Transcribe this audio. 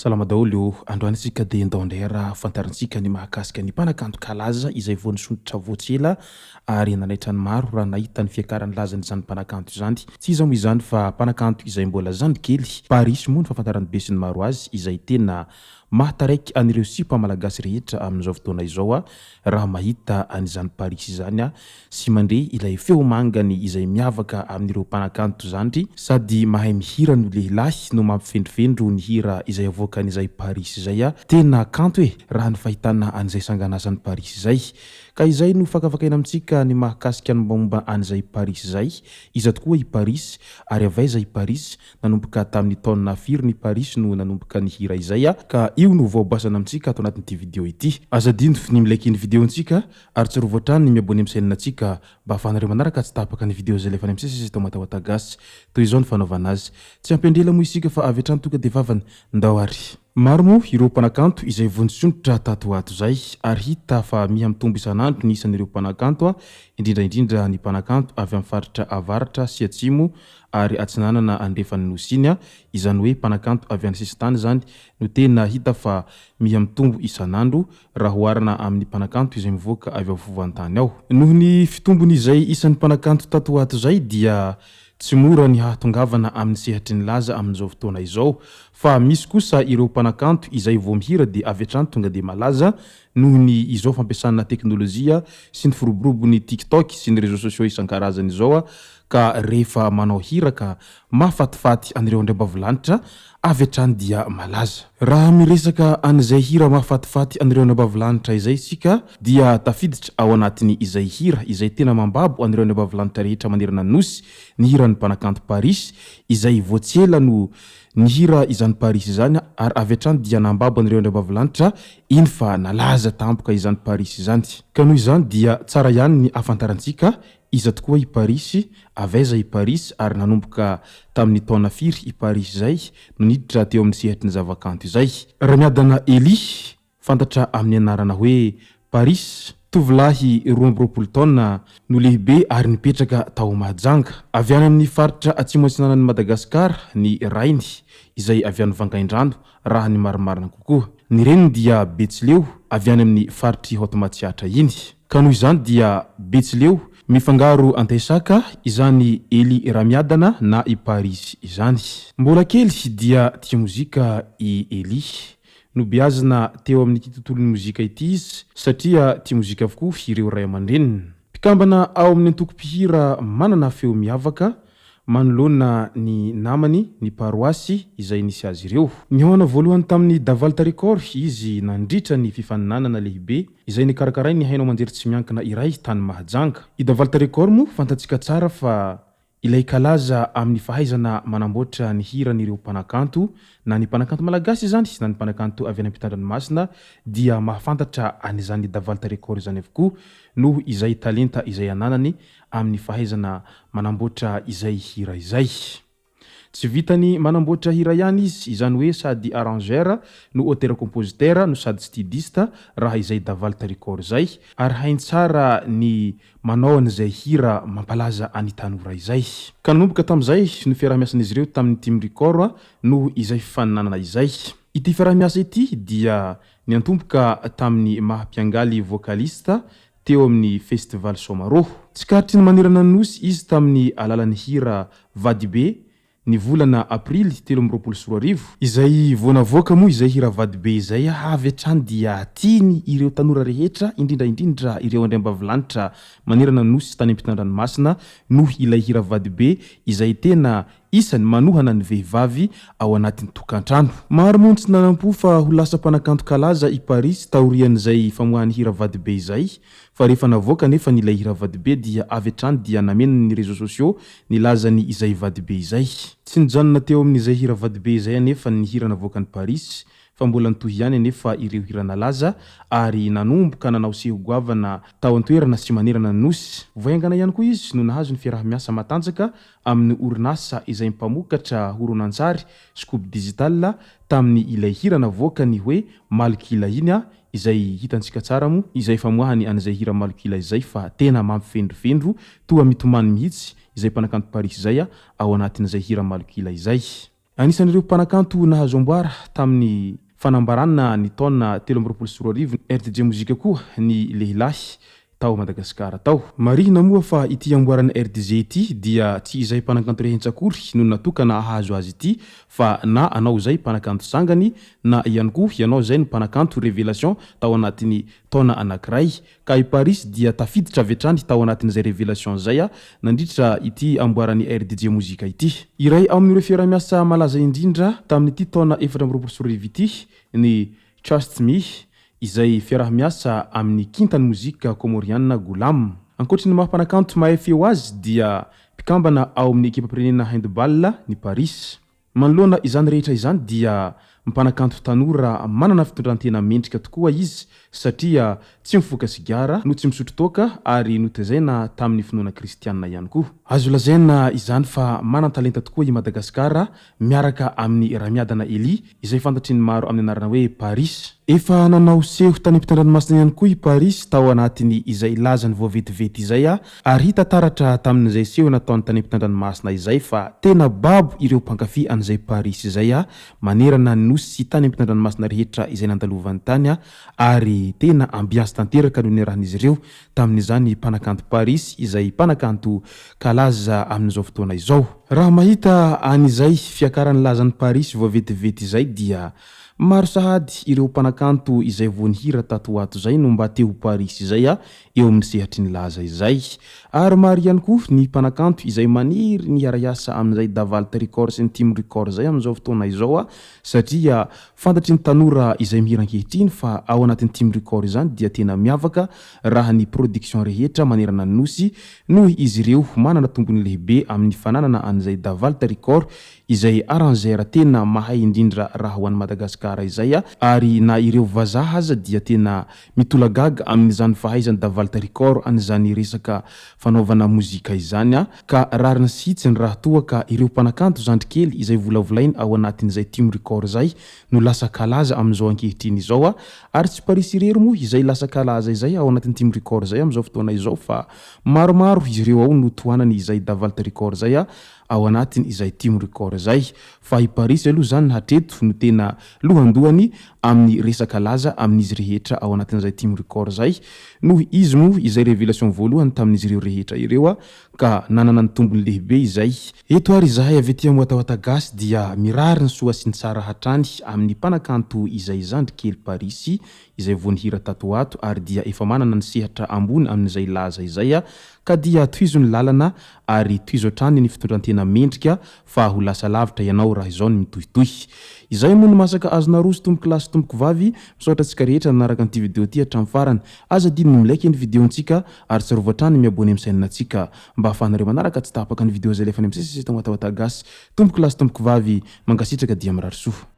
Salama daolo androany tsika dia ndaondera fantarintsika ny mahakasika ny mpanakanto kalaza izay voany sondotra voatsela ary nanaitra ny maro raha nahita ny fiakaran'ny lazany izany mpanakanto izany. Tsy iza moa izany fa mpanakanto izay mbola zany kely Paris moa ny fahafantarany be sy ny maro azy izay tena mahataraiky an'ireo sipa malagasy rehetra amin'izao fotoana izao raha mahita an'izany Paris izany sy mandre ilay feo mangany izay miavaka amin'ireo mpanakanto zany sady mahay mihira no lehilahy no mampifendrifendro ny hira izay avoaka an'izay Paris izay tena kanto raha ny fahitana an'izay sanganazany Paris izay. Ka izay no fakafakaina amintsika ny mahakasika ny momba an'izay Paris izay. Iza tokoa i Paris ary avaiza i Paris nanomboka tamin'ny taona firy ny Paris no nanomboka ny hira izay ka io no vaoboasana amintsika ato anatin'ity video ity. Azadino ny milaiky ny video antsika ary tsy rovoatrany ny miabony amin'ny chaîne antsika mba ahafahanareo manaraka tsy tapaka ny video izay lefa any amin'sesy tao matawatagasy toy izao ny fanaovana azy. Tsy ampendrela moa isika fa avy hatrany tonga dia vavany ndao ary. Maro moa ireo mpanakanto izay vonitsonitra tato ato zay ary hita fa miha mitombo isan'andro ny isan'ireo mpanakanto indrindra ny mpanakanto avy amin'ny faritra avaratra sy atsimo ary atsinanana andrefany nosiny izany hoe mpanakanto avy any sisitany zany no tena hita fa miha mitombo isan'andro raha oharina amin'ny mpanakanto izay mivoaka avy ao fovoan-tany ao. Noho ny fitombony izay isan'ny mpanakanto tato ato zay dia tsy mora ny hahatongavana amin'ny sehatry ny laza amin'izao fotoana izao fa misy kosa ireo mpanakanto izay vao mihira dia avy hatrany tonga dia malaza noho ny izao fampiasana teknôlôjia sy ny firoborobony TikTok sy ny réseaux sociaux isan-karazany izao ka rehefa manao hira ka mahafatifaty an'ireo andriambavilanitra avy hatrany dia malaza. Raha miresaka an'izay hira mahafatifaty an'ireo andriambavilanitra izay sika dia tafiditra ao anatiny izay hira izay tena mambabo an'ireo andriambavilanitra rehetra manerana nosy ny hiran'ny mpanakanto Paris izay voatsela no ny hira izany Paris izany ary avy hatrany dia nambabo an'ireo andriambavilanitra iny fa nalaza tampoka izany Paris izany. Ka noho izany dia tsara ihany ny afantarantsika iza tokoa i Paris, avaiza i Paris ary nanomboka tamin'ny taona firy i Paris izay no niditra teo amin'ny sehatry ny zavakanto izay. Raha miadana Eli fantatra amin'ny anarana hoe Paris tovolahy 12 taona no lehibe ary nipetraka tao Mahajanga avy any amin'ny faritra atsimo atsinanan'ny Madagasikara ny Rainy izay avy any Vangaindrano raha ny marimarina kokoa. Ny reniny dia Betsileo avy any amin'ny faritry Haute-Matsiatra iny. Ka noho izany dia Betsileo mifangaro Antaisaka izany Eli Ramiadana na i Paris izany. Mbola kely dia tia mozika i Eli no biazina teo amin'ity tontolon'ny mozika ity izy satria tia mozika avokoa ireo ray aman-dreniny. Mpikambana ao amin'ny antoko-pihira manana feo miavaka manoloana ny namany ny paroasy izay nisy azy ireo. Nihoana voalohany tamin'ny Davalta Record izy nandritra ny fifaninanana lehibe izay nikarakaray ny hainao manjery tsy miankina iray tany Mahajanga. I Davalta Record moa fantatsika tsara fa ilay kalaza amin'ny fahaizana manamboatra ny hiran'ireo mpanakanto na ny mpanakanto malagasy izany na ny mpanakanto avy any ampitan-dranomasina dia mahafantatra an'izany Davalta Record izany avokoa noho izay talenta izay ananany amin'ny fahaizana manamboatra izay hira izay. Tsy vitany manamboatra hira ihany izy izany hoe sady arrangeur no auteur compositeur no sady styliste raha izay Davalta Record izay ary hainy tsara ny manao an'izay hira mampalaza any tanora izay. Ka nanomboka tamin'izay no fiarahamiasan'izy ireo tamin'ny team record no izay fifaninanana izay. Ity fiarahamiasa ity dia niantomboka tamin'ny mahampiangaly vocaliste teo amin'ny festival Somaro. Tsy karitry ny manerana nosy izy tamin'ny alalan'ny hira Vadibe ny volana Aprily 2024 izay vonavoaka moa izay hira Vadibe izay avy hatrany dia tiany ireo tanora rehetra indrindra ireo andriambavilanitra manerana nosy tany ampitan-dranomasina noho ilay hira Vadibe izay tena isany manohana ny vehivavy ao anatin'ny tokantrano. Maro moa tsy nanampo fa ho lasa mpanakanto kalaza i Paris taorian'izay famoahany hira Vadibe izay fa rehefa navoaka nefa nilay hira Vadibe dia avy hatrany dia namenany ny réseaux sociaux nilazany izay Vadibe izay. Tsy nijanona teo amin'izay hira Vadibe izay nefa ny hira navoakany Paris fa mbola nitohy ihany anefa ireo hira nalaza ary nanomboka nanao seho goavana tao an-toerana sy manerana ny nosy. Voaingana ihany koa izy no nahazo ny fiarah-miasa matanjaka amin'ny orinasa izay mpamokatra horonan-tsary Scoop Digital tamin'ny ilay hira navoaka ny hoe Malokila iny izay hitantsika tsara mo izay famoahany an'izay hira Malokila izay fa tena mampifendrofendro toa mitomany mihitsy izay mpanakanto Paris izay ao anatin'izay hira Malokila izay. Anisan'ireo mpanakanto nahazo amboara tamin'ny fanambarana ny taona 2024 RDJ mozika koa ny lehilahy tao Madagasikara tao. Marihina moa fa ity amboarana RDJ ity dia tsy izay mpanakanto rehetsakory no natokana hahazo azy ity fa na anao zay mpanakanto sangany na ihany koa ianao zay ny mpanakanto Révélation tao anatin'ny taona anankiray. Ka i Paris dia tafiditra avy hatrany tao anatin'izay Révélation zay nandritra ity amboarany RDJ mozika ity. Iray amin'ireo fiarah-miasa malaza indrindra tamin'ity taona 2024 ity ny Trust Me izay fiarah-miasa amin'ny kintany mozika komoriana Goulam. Ankoatry ny maha-mpanakanto mahay feo azy dia mpikambana ao amin'ny ekipa-pirenena handball ny Paris. Manoloana izany rehetra izany dia mpanakanto tanora manana fitondrantena mendrika tokoa izy satria tsy mifoka sigara no tsy misotro toaka ary notezaina tamin'ny finoana kristianina ihany koa. Azo lazaina izany fa manan-talenta tokoa i Madagasikara miaraka amin'ny Ramiadana Eli izay fantatry ny maro amin'ny anarana hoe Paris. Efa nanao seho tany ampitan-dranomasina ihany koa i Paris tao anatiny izay lazany voavetivety izay ary hita taratra tamin'izay seho nataony tany ampitan-dranomasina izay fa tena babo ireo mpankafy an'izay Paris izay manerana ny nosy sy tany ampitan-dranomasina rehetra izay nandalovan'ny tany ary tena ambiazy tanteraka noho ny rahan'izy ireo tamin'izany mpanakanto Paris izay mpanakanto kalaza amin'izao fotoana izao. Raha mahita an'izay fiakaran'ny lazan'ny Paris voavetivety izay dia maro sahady ireo mpanakanto izay voany hira tato ato zay no mba teo Paris izay eo amin'ny sehatry ny laza izay. Ary maro ihany koa ny mpanakanto izay maniry ny hiara-iasa amin'izay Davalta Record sy ny Team Record zay amin'izao fotoana izao satria fantatry ny tanora izay mihira ankehitriny fa ao anatin'ny Team Record izany dia tena miavaka raha ny production rehetra manerana ny nosy noho izy ireo manana tombony lehibe amin'ny fananana an'izay Davalta Record izay arrangeur tena mahay indrindra raha ho an'ny Madagasikara izay ary na ireo vazaha aza dia tena mitolagaga amin'izany fahaizany Davalta Record an'izany resaka fanaovana mozika izany ka rarina sitsy ny raha toa ka ireo mpanakanto zandrikely izay volavolainy ao anatin'izay Team Record zay no lasa kalaza amin'izao ankehitriny izao ary tsy Paris irery moa izay lasa kalaza izay ao anatin'ny Team Record zay amin'izao fotoana izao fa maromaro izy ireo ao no toanany izay Davalta Record zay ao anatiny izay Team Record zay fa i Paris aloha zany hatreto no tena lohandohany amin'ny resaka laza amin'izy rehetra ao anatin'izay Team Record zay noho izy moa izay Révélation voalohany tamin'izy ireo rehetra ireo ka nanana ny tombony lehibe izay. Eto ary zahay avy ety Moatahoata Gasy dia mirary ny soa sy ny tsara hatrany amin'ny mpanakanto izay zandrikely Paris izay voany hira tato ato ary dia efa manana ny sehatra ambony amin'izay laza izay ka dia tohizo ny lalana ary tohizo hatrany ny fitondrantena mendrika fa ho lasa lavitra ianao raha izao ny mitohitohy. Izay moa no masaka azona roso tomboky lasy tomboky vavy misaotra antsika rehetra nanaraka an'ity video ity hatramin'ny farany. Aza dininy milaiky ny videontsika ary tsarovy hatrany miabony amin'ny chaîne-ntsika mba ahafahanareo manaraka tsy tapaka ny video zay lefa ny am'sesy Moatahoata Gasy tomboky lasy tomboky vavy mangasitraka dia mirary soa.